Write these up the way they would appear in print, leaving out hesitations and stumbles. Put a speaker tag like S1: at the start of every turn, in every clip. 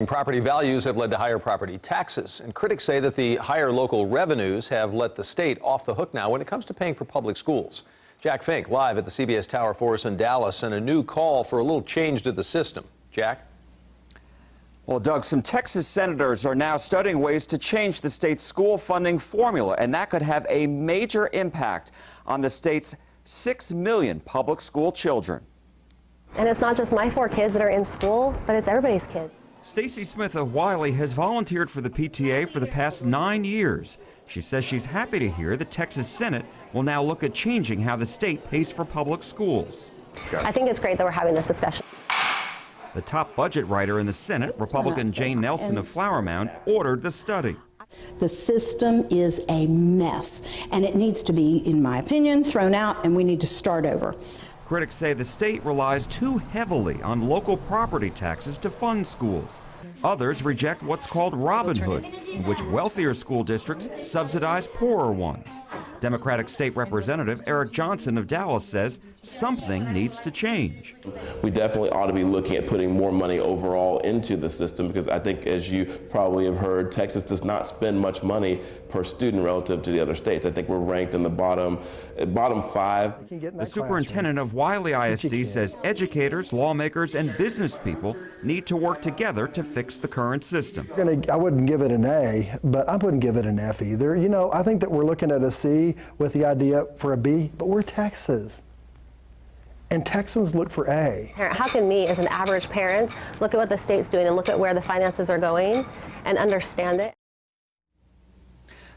S1: Property values have led to higher property taxes, and critics say that the higher local revenues have let the state off the hook now when it comes to paying for public schools. Jack Fink live at the CBS Tower for us in Dallas, and a new call for a little change to the system. Jack?
S2: Well, Doug, some Texas senators are now studying ways to change the state's school funding formula, and that could have a major impact on the state's 6 million public school children.
S3: And it's not just my 4 kids that are in school, but it's everybody's kids.
S2: Stacy Smith of Wiley has volunteered for the PTA for the past 9 years. She says she's happy to hear the Texas Senate will now look at changing how the state pays for public schools.
S3: I think it's great that we're having this discussion.
S2: The top budget writer in the Senate, Republican Jane Nelson of Flower Mound, ordered the study.
S4: The system is a mess, and it needs to be, in my opinion, thrown out, and we need to start over.
S2: Critics say the state relies too heavily on local property taxes to fund schools. Others reject what's called Robin Hood, in which wealthier school districts subsidize poorer ones. Democratic State Representative Eric Johnson of Dallas says something needs to change.
S5: We definitely ought to be looking at putting more money overall into the system, because I think, as you probably have heard, Texas does not spend much money per student relative to the other states. I think we're ranked in the bottom 5.
S2: The superintendent of Wiley ISD says educators, lawmakers, and business people need to work together to fix the current system.
S6: I wouldn't give it an A, but I wouldn't give it an F either. You know, I think that we're looking at a C with the idea for a B, but we're Texas. And Texans look for A.
S3: How can me, as an average parent, look at what the state's doing and look at where the finances are going and understand it?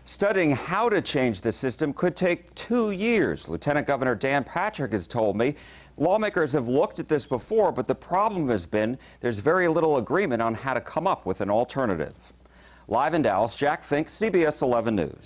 S2: Studying how to change the system could take 2 years. Lieutenant Governor Dan Patrick has told me lawmakers have looked at this before, but the problem has been there's very little agreement on how to come up with an alternative. Live in Dallas, Jack Fink, CBS 11 News.